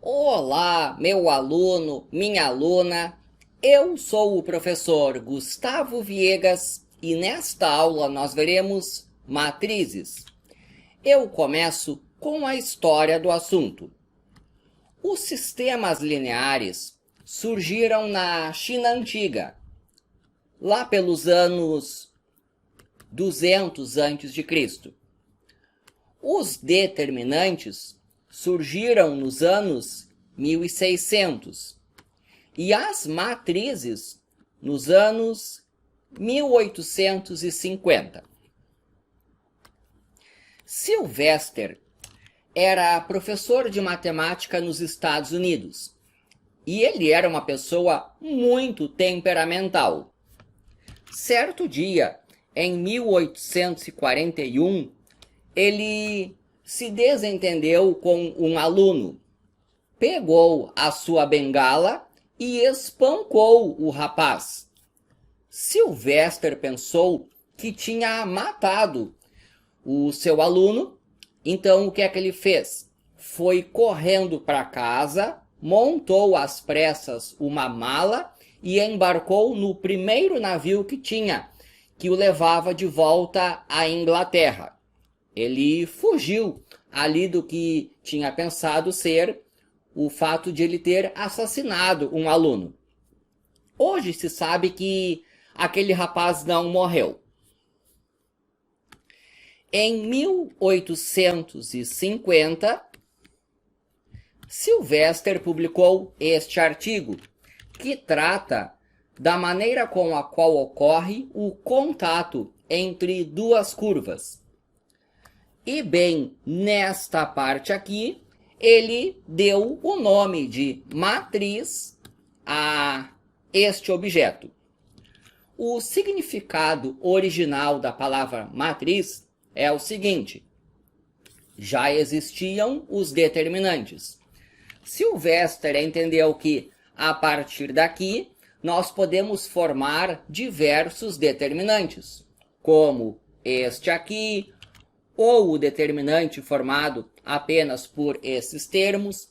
Olá, meu aluno, minha aluna. Eu sou o professor Gustavo Viegas e nesta aula nós veremos matrizes. Eu começo com a história do assunto. Os sistemas lineares surgiram na China antiga, lá pelos anos 200 a.C. Os determinantes surgiram nos anos 1600 e as matrizes nos anos 1850. Sylvester era professor de matemática nos Estados Unidos e ele era uma pessoa muito temperamental. Certo dia, em 1841, ele se desentendeu com um aluno, pegou a sua bengala e espancou o rapaz. Sylvester pensou que tinha matado o seu aluno, então o que é que ele fez? Foi correndo para casa, montou às pressas uma mala e embarcou no primeiro navio que tinha, que o levava de volta à Inglaterra. Ele fugiu ali do que tinha pensado ser o fato de ele ter assassinado um aluno. Hoje se sabe que aquele rapaz não morreu. Em 1850, Sylvester publicou este artigo, que trata da maneira com a qual ocorre o contato entre duas curvas. E bem, nesta parte aqui, ele deu o nome de matriz a este objeto. O significado original da palavra matriz é o seguinte: já existiam os determinantes. Sylvester entendeu que, a partir daqui, nós podemos formar diversos determinantes, como este aqui, ou o determinante formado apenas por esses termos.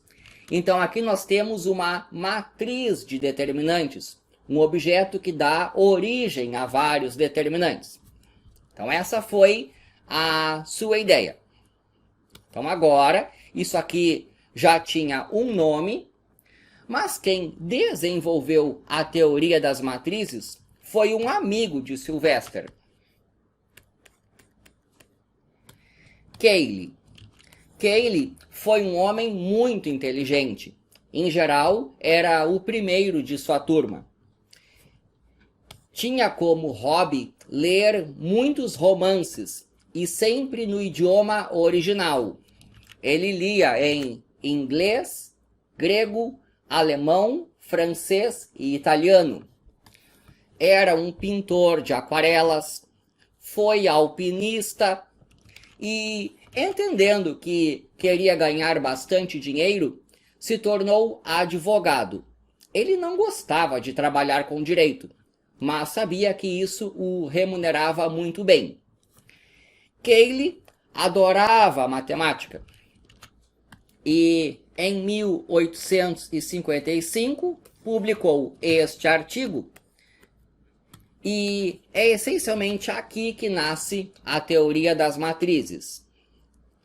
Então aqui nós temos uma matriz de determinantes, um objeto que dá origem a vários determinantes. Então essa foi a sua ideia. Então agora, isso aqui já tinha um nome, mas quem desenvolveu a teoria das matrizes foi um amigo de Sylvester, Cayley. Cayley foi um homem muito inteligente. Em geral, era o primeiro de sua turma. Tinha como hobby ler muitos romances e sempre no idioma original. Ele lia em inglês, grego, alemão, francês e italiano. Era um pintor de aquarelas, foi alpinista e, entendendo que queria ganhar bastante dinheiro, se tornou advogado. Ele não gostava de trabalhar com direito, mas sabia que isso o remunerava muito bem. Cayley adorava a matemática e, em 1855, publicou este artigo. E é essencialmente aqui que nasce a teoria das matrizes.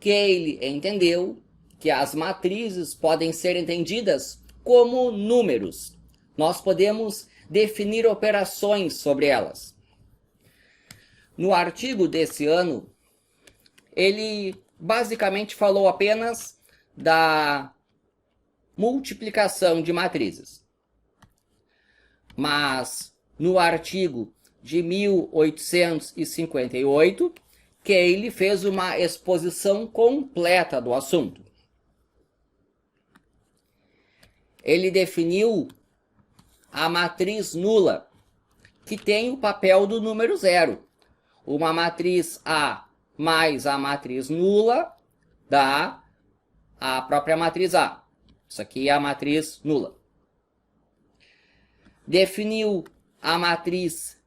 Cayley entendeu que as matrizes podem ser entendidas como números. Nós podemos definir operações sobre elas. No artigo desse ano, ele basicamente falou apenas da multiplicação de matrizes. Mas no artigo de 1858, Cayley fez uma exposição completa do assunto. Ele definiu a matriz nula, que tem o papel do número zero. Uma matriz A mais a matriz nula dá a própria matriz A. Isso aqui é a matriz nula. Definiu a matriz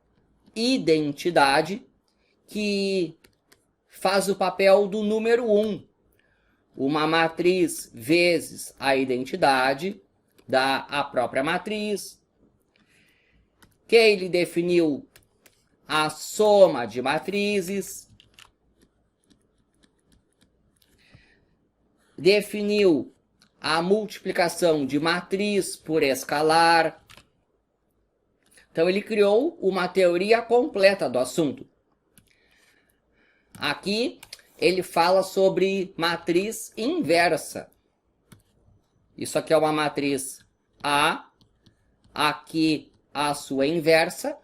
identidade, que faz o papel do número 1. uma matriz vezes a identidade dá a própria matriz, que ele definiu a soma de matrizes, definiu a multiplicação de matriz por escalar. Então, ele criou uma teoria completa do assunto. Aqui, ele fala sobre matriz inversa. Isso aqui é uma matriz A, aqui a sua inversa.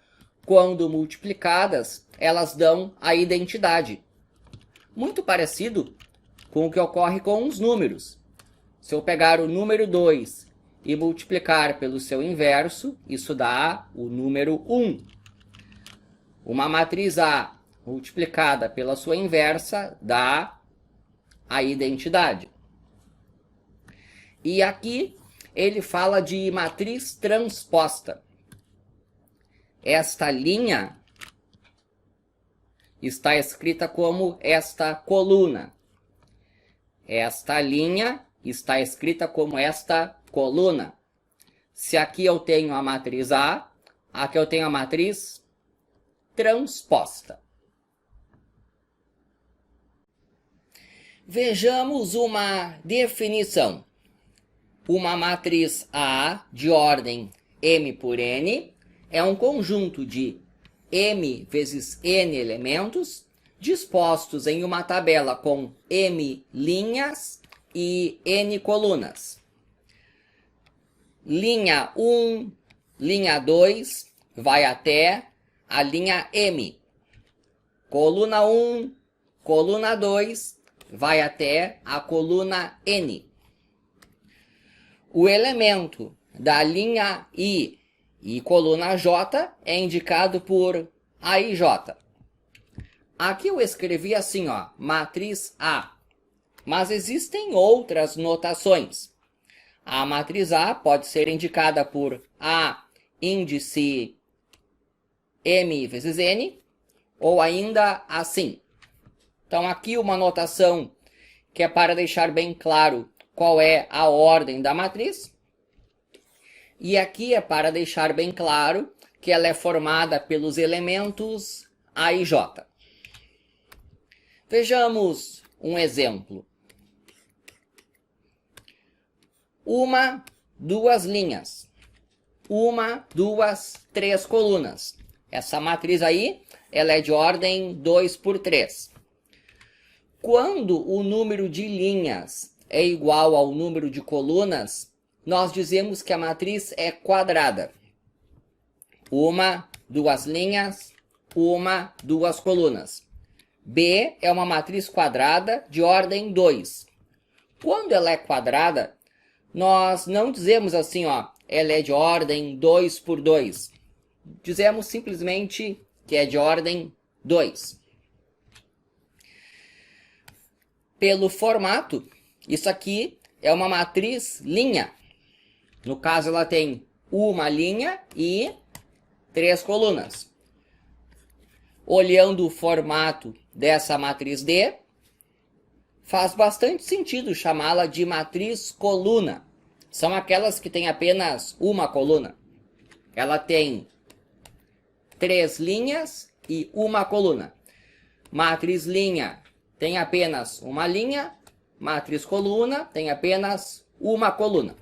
Quando multiplicadas, elas dão a identidade. Muito parecido com o que ocorre com os números. Se eu pegar o número 2 e multiplicar pelo seu inverso, isso dá o número 1. Uma matriz A multiplicada pela sua inversa dá a identidade. E aqui ele fala de matriz transposta. Esta linha está escrita como esta coluna. Esta linha está escrita como esta coluna. Se aqui eu tenho a matriz A, aqui eu tenho a matriz transposta. Vejamos uma definição. Uma matriz A de ordem m por n é um conjunto de m vezes n elementos dispostos em uma tabela com m linhas e n colunas. Linha 1, linha 2 vai até a linha m. Coluna 1, coluna 2 vai até a coluna n. O elemento da linha I e coluna J é indicado por AIJ. Aqui eu escrevi assim, ó, matriz A. Mas existem outras notações. A matriz A pode ser indicada por A índice M vezes N, ou ainda assim. Então aqui uma notação que é para deixar bem claro qual é a ordem da matriz. E aqui é para deixar bem claro que ela é formada pelos elementos A e J. Vejamos um exemplo. Uma, duas linhas. Uma, duas, três colunas. Essa matriz aí, ela é de ordem 2 por 3. Quando o número de linhas é igual ao número de colunas, nós dizemos que a matriz é quadrada. Uma, duas linhas, uma, duas colunas. B é uma matriz quadrada de ordem 2. Quando ela é quadrada, nós não dizemos assim, ó, ela é de ordem 2 por 2. Dizemos simplesmente que é de ordem 2. Pelo formato, isso aqui é uma matriz linha. No caso, ela tem uma linha e 3 colunas. Olhando o formato dessa matriz D, faz bastante sentido chamá-la de matriz coluna. São aquelas que têm apenas uma coluna. Ela tem 3 linhas e uma coluna. Matriz linha tem apenas uma linha. Matriz coluna tem apenas uma coluna.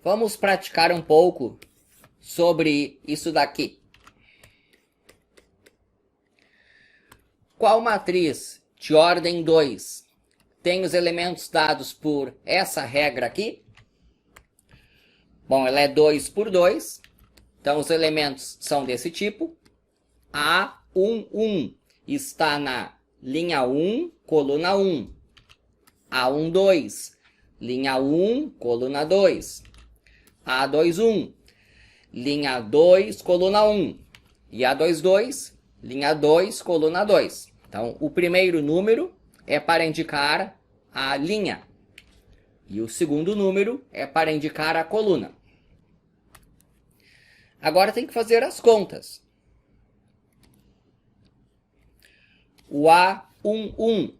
Vamos praticar um pouco sobre isso daqui. Qual matriz de ordem 2 tem os elementos dados por essa regra aqui? Bom, ela é 2 por 2. Então, os elementos são desse tipo. A11 está na linha 1, coluna 1. A12, linha 1, coluna 2. A21, linha 2, coluna 1. E A22, linha 2, coluna 2. Então, o primeiro número é para indicar a linha. E o segundo número é para indicar a coluna. Agora tem que fazer as contas. O A 1, 1.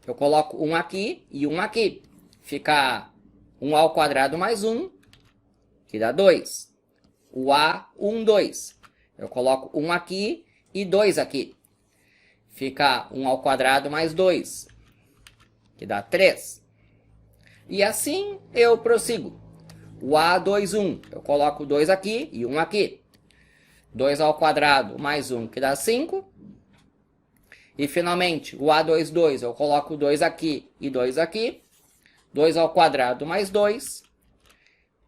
Eu coloco 1 aqui e 1 aqui. Fica 1 ao quadrado mais 1, que dá 2. O A, 1, 2. Eu coloco 1 aqui e 2 aqui. Fica 1 ao quadrado mais 2, que dá 3. E assim eu prossigo. O A, 2, 1. Eu coloco 2 aqui e 1 aqui. 2 ao quadrado mais 1, que dá 5. E finalmente, o A, 2, 2. Eu coloco 2 aqui e 2 aqui. 2 ao quadrado mais 2,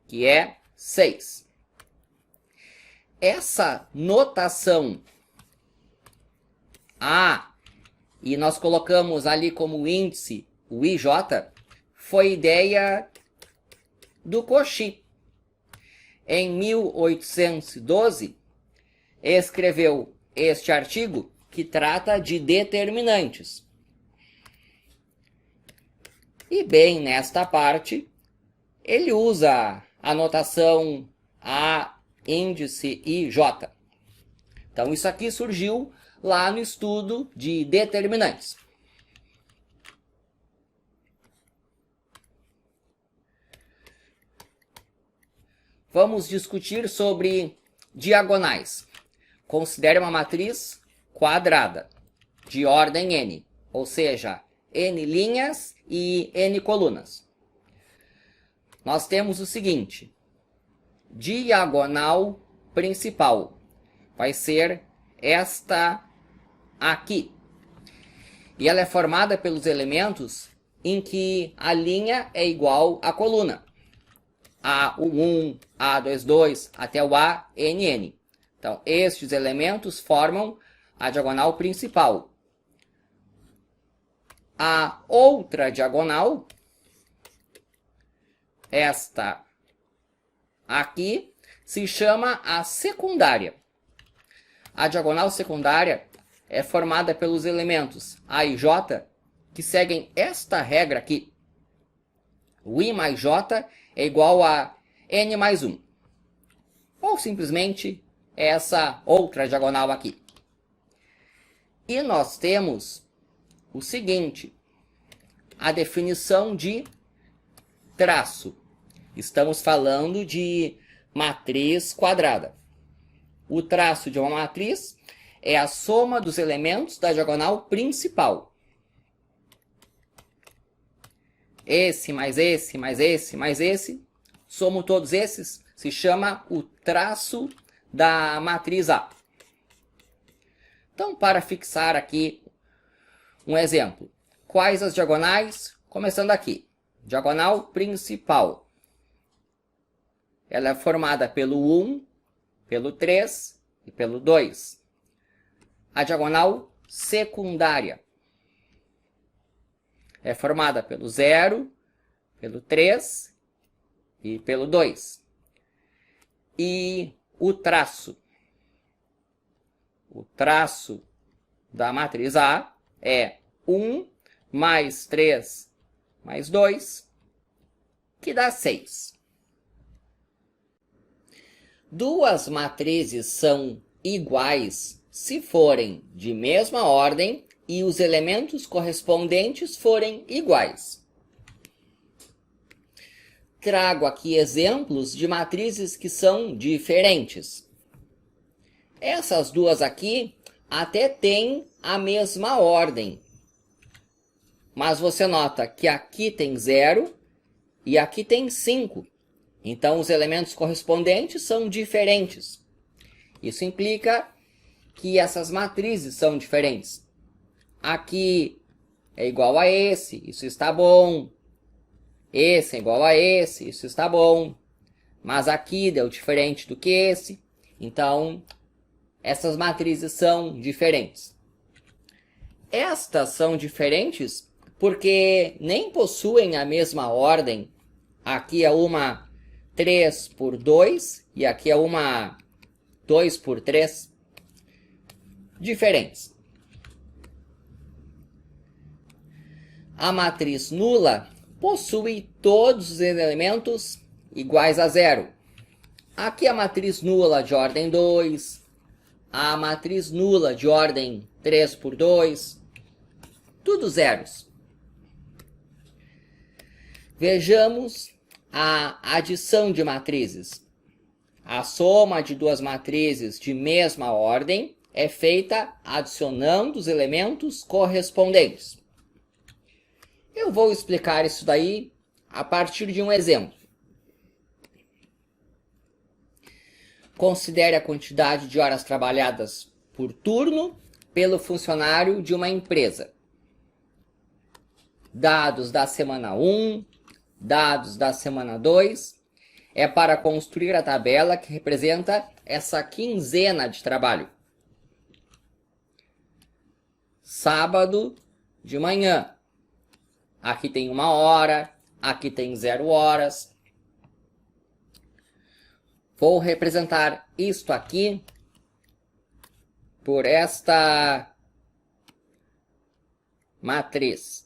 que é 6. Essa notação A, e nós colocamos ali como índice o IJ, foi ideia do Cauchy. Em 1812, escreveu este artigo que trata de determinantes. E bem nesta parte, ele usa a notação A, índice e J. Então isso aqui surgiu lá no estudo de determinantes. Vamos discutir sobre diagonais. Considere uma matriz quadrada, de ordem n, ou seja, n linhas e n colunas. Nós temos o seguinte: diagonal principal vai ser esta aqui. E ela é formada pelos elementos em que a linha é igual à coluna. A11, A22, até o ANN. Então, estes elementos formam a diagonal principal. A outra diagonal, esta aqui, se chama a secundária. A diagonal secundária é formada pelos elementos A e J, que seguem esta regra aqui. O I mais J é igual a N mais 1. Ou simplesmente essa outra diagonal aqui. E nós temos o seguinte: a definição de traço. Estamos falando de matriz quadrada. O traço de uma matriz é a soma dos elementos da diagonal principal. Esse, mais esse, mais esse, mais esse, somo todos esses, se chama o traço da matriz A. Então, para fixar aqui um exemplo, quais as diagonais? Começando aqui, diagonal principal. Ela é formada pelo 1, pelo 3 e pelo 2. A diagonal secundária é formada pelo 0, pelo 3 e pelo 2. E o traço da matriz A é 1 mais 3 mais 2, que dá 6. Duas matrizes são iguais se forem de mesma ordem e os elementos correspondentes forem iguais. Trago aqui exemplos de matrizes que são diferentes. Essas duas aqui até têm a mesma ordem, mas você nota que aqui tem 0 e aqui tem 5. Então, os elementos correspondentes são diferentes. Isso implica que essas matrizes são diferentes. Aqui é igual a esse, isso está bom. Esse é igual a esse, isso está bom. Mas aqui deu diferente do que esse. Então, essas matrizes são diferentes. Estas são diferentes porque nem possuem a mesma ordem. Aqui é uma 3 por 2 e aqui é uma 2 por 3. Diferentes. A matriz nula possui todos os elementos iguais a 0. Aqui a matriz nula de ordem 2, a matriz nula de ordem 3 por 2, tudo zeros. Vejamos a adição de matrizes. A soma de duas matrizes de mesma ordem é feita adicionando os elementos correspondentes. Eu vou explicar isso daí a partir de um exemplo. Considere a quantidade de horas trabalhadas por turno pelo funcionário de uma empresa. Dados da semana 1, dados da semana 2, é para construir a tabela que representa essa quinzena de trabalho. Sábado de manhã. Aqui tem 1 hora, aqui tem 0 horas. Vou representar isto aqui por esta matriz.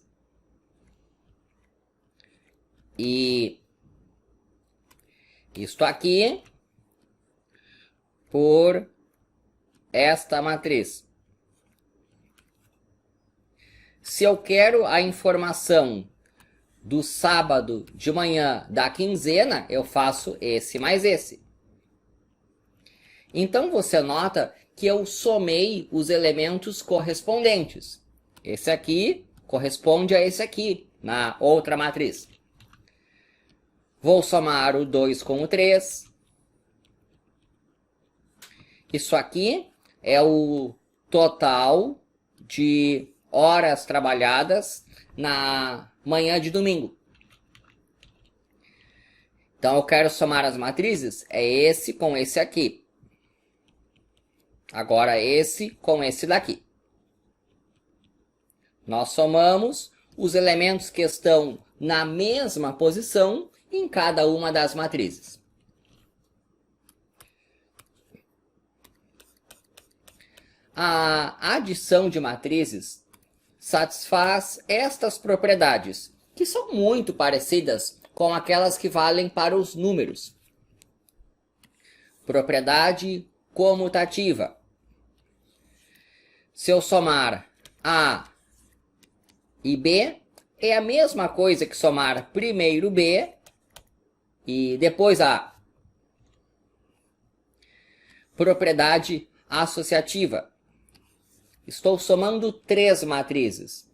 E isto aqui por esta matriz. Se eu quero a informação do sábado de manhã da quinzena, eu faço esse mais esse. Então você nota que eu somei os elementos correspondentes. Esse aqui corresponde a esse aqui, na outra matriz. Vou somar o 2 com o 3. Isso aqui é o total de horas trabalhadas na manhã de domingo. Então eu quero somar as matrizes, é esse com esse aqui. Agora esse com esse daqui. Nós somamos os elementos que estão na mesma posição em cada uma das matrizes. A adição de matrizes satisfaz estas propriedades, que são muito parecidas com aquelas que valem para os números. Propriedade comutativa. Se eu somar A e B, é a mesma coisa que somar primeiro B e depois A. Propriedade associativa. Estou somando 3 matrizes.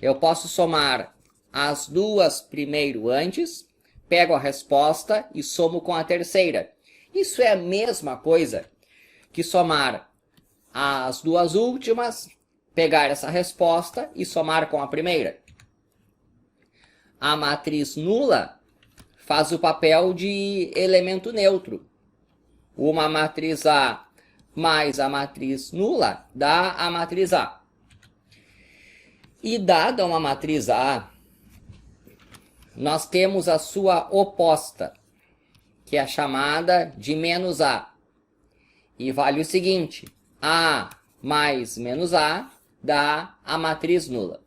Eu posso somar as duas primeiro antes, pego a resposta e somo com a terceira. Isso é a mesma coisa que somar as duas últimas, pegar essa resposta e somar com a primeira. A matriz nula faz o papel de elemento neutro. Uma matriz A mais a matriz nula dá a matriz A. E dada uma matriz A, nós temos a sua oposta, que é chamada de menos A. E vale o seguinte: A mais menos A dá a matriz nula.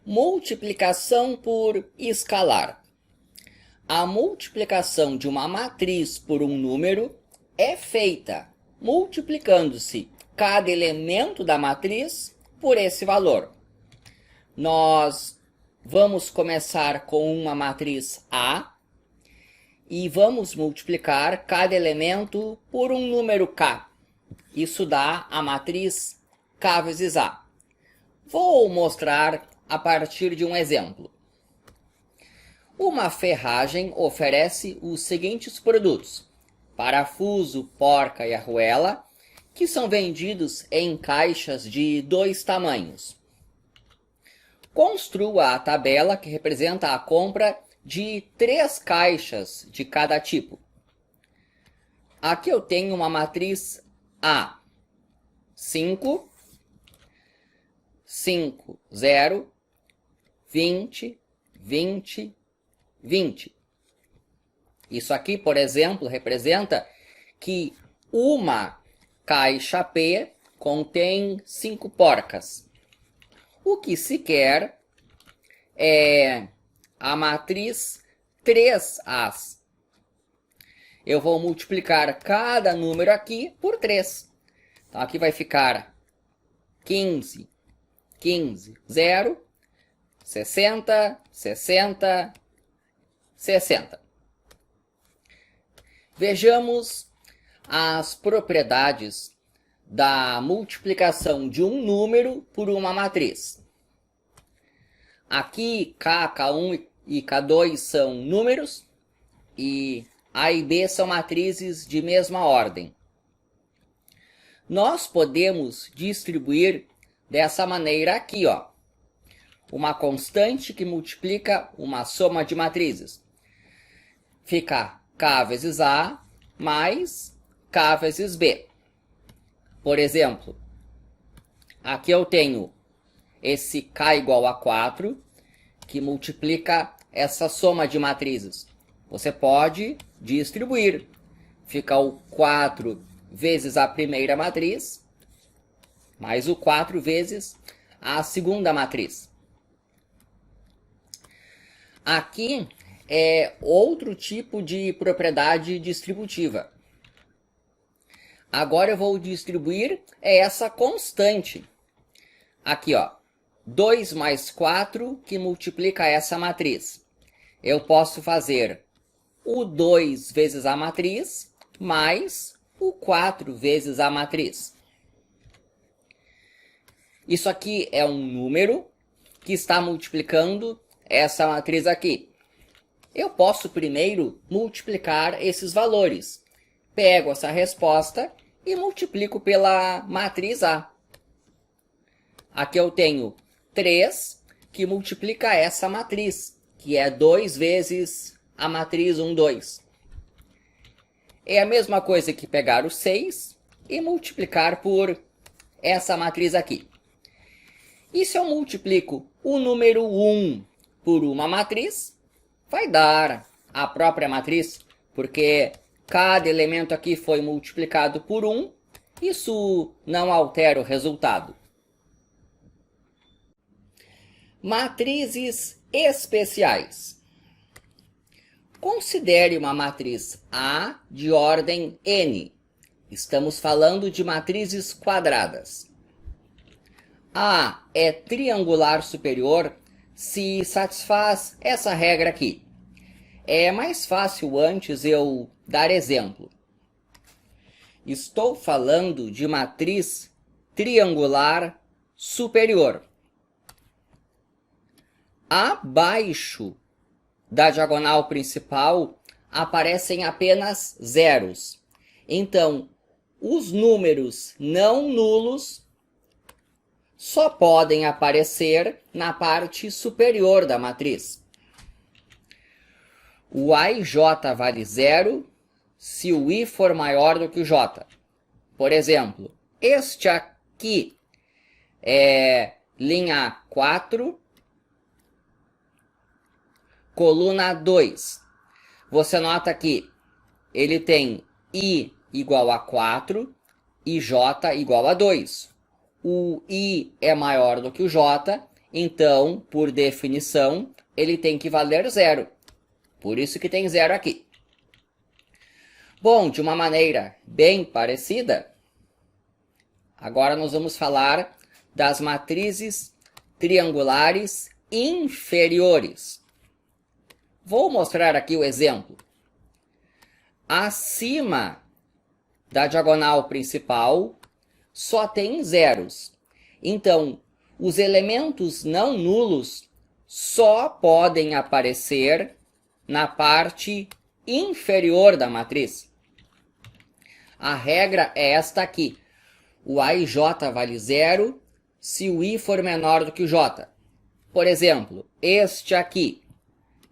Multiplicação por escalar. A multiplicação de uma matriz por um número é feita multiplicando-se cada elemento da matriz por esse valor. Nós vamos começar com uma matriz A e vamos multiplicar cada elemento por um número K. Isso dá a matriz K vezes A. Vou mostrar a partir de um exemplo. Uma ferragem oferece os seguintes produtos: parafuso, porca e arruela, que são vendidos em caixas de 2 tamanhos. Construa a tabela que representa a compra de 3 caixas de cada tipo. Aqui eu tenho uma matriz A. 5, 5, 0, 20, 20, 20. Isso aqui, por exemplo, representa que uma caixa P contém 5 porcas. O que se quer é a matriz 3As. Eu vou multiplicar cada número aqui por 3. Então aqui vai ficar 15, 15, 0, 60, 60, 60. Vejamos as propriedades da multiplicação de um número por uma matriz. Aqui, K, K1 e K2 são números, e A e B são matrizes de mesma ordem. Nós podemos distribuir dessa maneira aqui, ó. Uma constante que multiplica uma soma de matrizes. Fica K vezes A mais K vezes B. Por exemplo, aqui eu tenho esse K igual a 4, que multiplica essa soma de matrizes. Você pode distribuir. Fica o 4 vezes a primeira matriz, mais o 4 vezes a segunda matriz. Aqui é outro tipo de propriedade distributiva. Agora eu vou distribuir essa constante. Aqui, ó, 2 mais 4 que multiplica essa matriz. Eu posso fazer o 2 vezes a matriz mais o 4 vezes a matriz. Isso aqui é um número que está multiplicando essa matriz aqui. Eu posso primeiro multiplicar esses valores. Pego essa resposta e multiplico pela matriz A. Aqui eu tenho 3 que multiplica essa matriz, que é 2 vezes a matriz 1, 2. É a mesma coisa que pegar o 6 e multiplicar por essa matriz aqui. E se eu multiplico o número 1 por uma matriz, vai dar a própria matriz, porque cada elemento aqui foi multiplicado por 1, isso não altera o resultado. Matrizes especiais. Considere uma matriz A de ordem n. Estamos falando de matrizes quadradas. A é triangular superior se satisfaz essa regra aqui. É mais fácil antes eu dar exemplo. Estou falando de matriz triangular superior. Abaixo da diagonal principal aparecem apenas zeros. Então, os números não nulos só podem aparecer na parte superior da matriz. O A e J vale 0 se o I for maior do que o J. Por exemplo, este aqui é linha 4, coluna 2. Você nota que ele tem I igual a 4 e J igual a 2. O I é maior do que o J, então, por definição, ele tem que valer 0. Por isso que tem 0 aqui. Bom, de uma maneira bem parecida, agora nós vamos falar das matrizes triangulares inferiores. Vou mostrar aqui o exemplo. Acima da diagonal principal só tem zeros. Então, os elementos não nulos só podem aparecer na parte inferior da matriz. A regra é esta aqui. O A e J vale 0 se o I for menor do que o J. Por exemplo, este aqui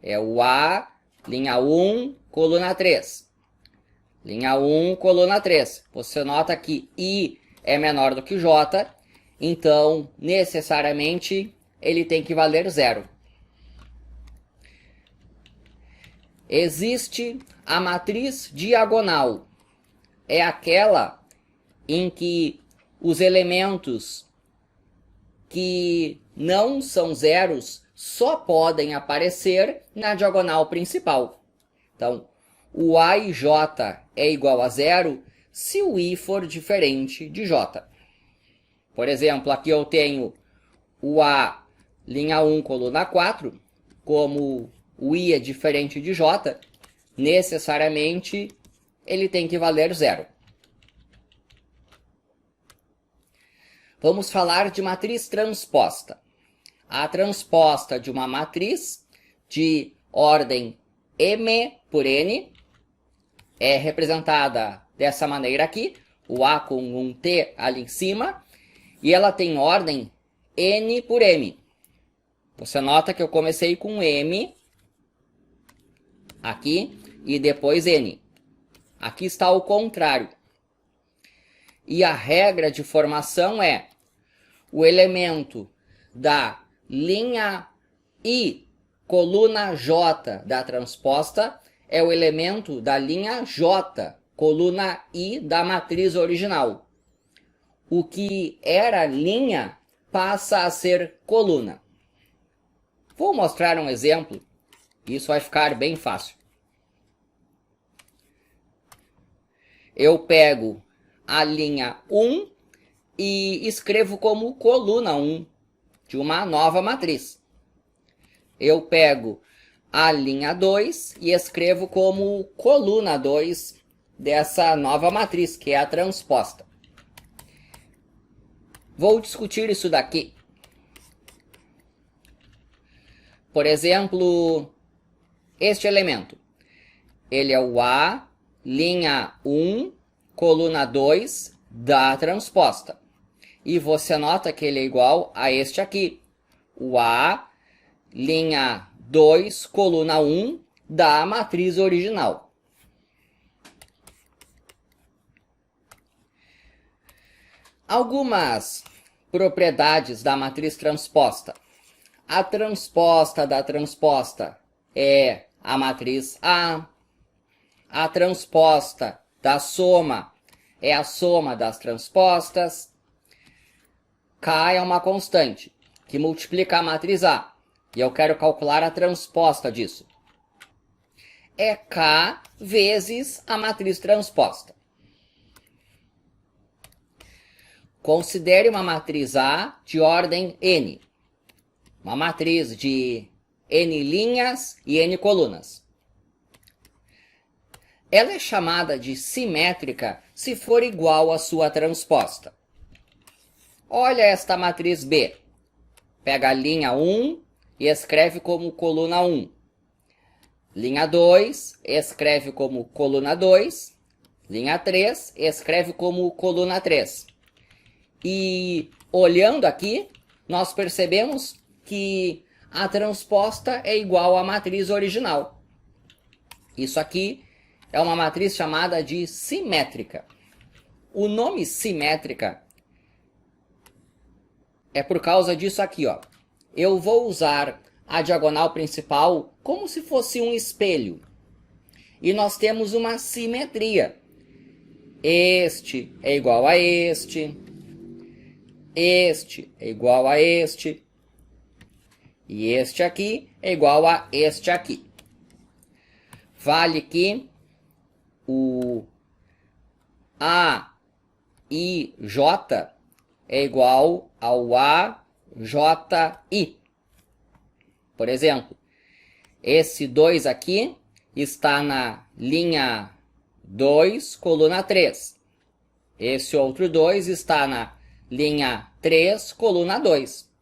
é o A, linha 1, coluna 3. Linha 1, coluna 3. Você nota que I é menor do que o J, então, necessariamente, ele tem que valer 0. Existe a matriz diagonal. É aquela em que os elementos que não são zeros só podem aparecer na diagonal principal. Então, o A e J é igual a 0 se o I for diferente de J. Por exemplo, aqui eu tenho o A, linha 1, coluna 4, como o I é diferente de J, necessariamente ele tem que valer 0. Vamos falar de matriz transposta. A transposta de uma matriz de ordem M por N é representada dessa maneira aqui, o A com um T ali em cima, e ela tem ordem N por M. Você nota que eu comecei com M aqui e depois N. Aqui está o contrário. E a regra de formação é o elemento da linha I, coluna J da transposta, é o elemento da linha J, coluna I da matriz original. O que era linha passa a ser coluna. Vou mostrar um exemplo, isso vai ficar bem fácil. Eu pego a linha 1 e escrevo como coluna 1 de uma nova matriz. Eu pego a linha 2 e escrevo como coluna 2 dessa nova matriz, que é a transposta. Vou discutir isso daqui. Por exemplo, este elemento. Ele é o A, linha 1, coluna 2 da transposta. E você nota que ele é igual a este aqui. O A, linha 2, coluna 1 da matriz original. Algumas propriedades da matriz transposta. A transposta da transposta é a matriz A. A transposta da soma é a soma das transpostas. K é uma constante que multiplica a matriz A. E eu quero calcular a transposta disso. É K vezes a matriz transposta. Considere uma matriz A de ordem N. Uma matriz de N linhas e N colunas. Ela é chamada de simétrica se for igual à sua transposta. Olha esta matriz B. Pega a linha 1 e escreve como coluna 1. Linha 2, escreve como coluna 2. Linha 3, escreve como coluna 3. E olhando aqui, nós percebemos que a transposta é igual à matriz original. Isso aqui é uma matriz chamada de simétrica. O nome simétrica é por causa disso aqui, ó. Eu vou usar a diagonal principal como se fosse um espelho. E nós temos uma simetria. Este é igual a este. Este é igual a este. E este aqui é igual a este aqui. Vale que o AIJ é igual ao AJI. Por exemplo, esse 2 aqui está na linha 2, coluna 3. Esse outro 2 está na linha 3, coluna 2.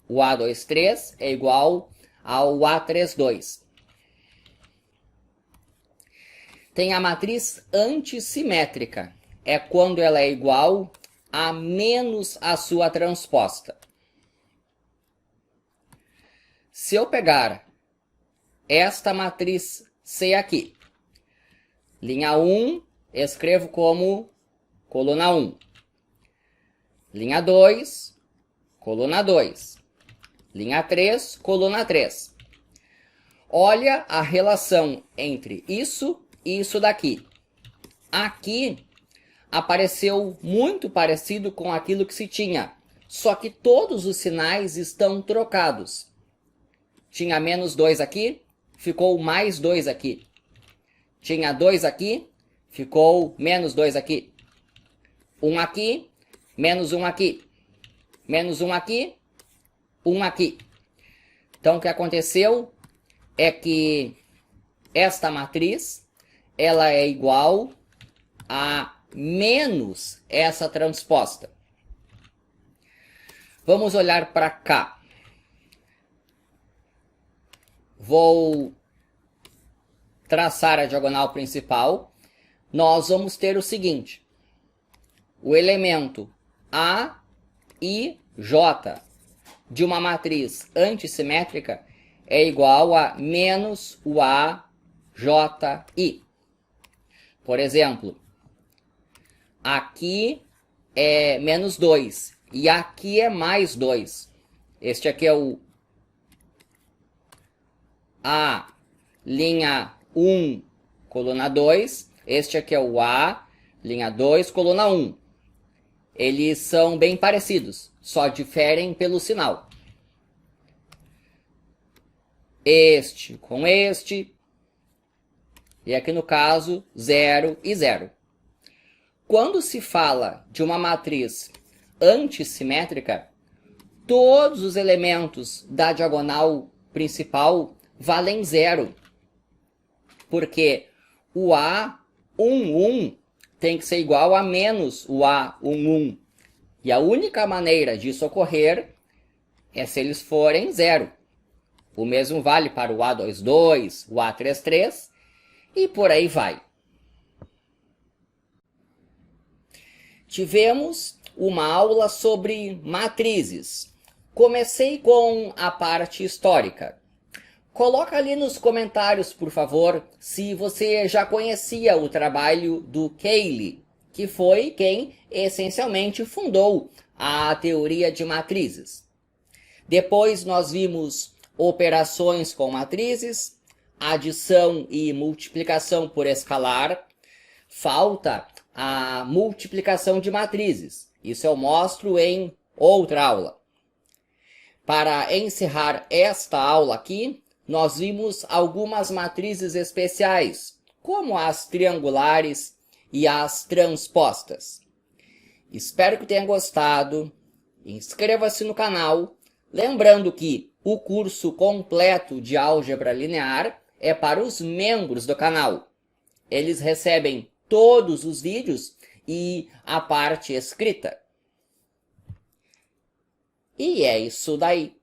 O A23 é igual ao A32. Tem a matriz antissimétrica. É quando ela é igual a menos a sua transposta. Se eu pegar esta matriz C aqui, linha 1, escrevo como coluna 1. Linha 2, coluna 2. Linha 3, coluna 3. Olha a relação entre isso e isso daqui. Aqui apareceu muito parecido com aquilo que se tinha, só que todos os sinais estão trocados. Tinha menos 2 aqui, ficou mais 2 aqui. Tinha 2 aqui, ficou menos 2 aqui. 1 aqui, menos 1 aqui. Menos 1 aqui, 1 aqui. Então, o que aconteceu é que esta matriz, ela é igual a menos essa transposta. Vamos olhar para cá. Vou traçar a diagonal principal. Nós vamos ter o seguinte. O elemento A e J de uma matriz antissimétrica é igual a menos o AJI. Por exemplo, aqui é menos 2 e aqui é mais 2. Este aqui é o A, linha 1, coluna 2. Este aqui é o A, linha 2, coluna 1. Eles são bem parecidos, só diferem pelo sinal. Este com este. E aqui no caso, 0 e 0. Quando se fala de uma matriz antissimétrica, todos os elementos da diagonal principal valem 0. Porque o A11 tem que ser igual a menos o A11. E a única maneira disso ocorrer é se eles forem 0. O mesmo vale para o A22, o A33 e por aí vai. Tivemos uma aula sobre matrizes. Comecei com a parte histórica. Coloca ali nos comentários, por favor, se você já conhecia o trabalho do Cayley, que foi quem essencialmente fundou a teoria de matrizes. Depois nós vimos operações com matrizes, adição e multiplicação por escalar. Falta a multiplicação de matrizes. Isso eu mostro em outra aula. Para encerrar esta aula aqui, nós vimos algumas matrizes especiais, como as triangulares e as transpostas. Espero que tenha gostado. Inscreva-se no canal. Lembrando que o curso completo de álgebra linear é para os membros do canal. Eles recebem todos os vídeos e a parte escrita. E é isso daí.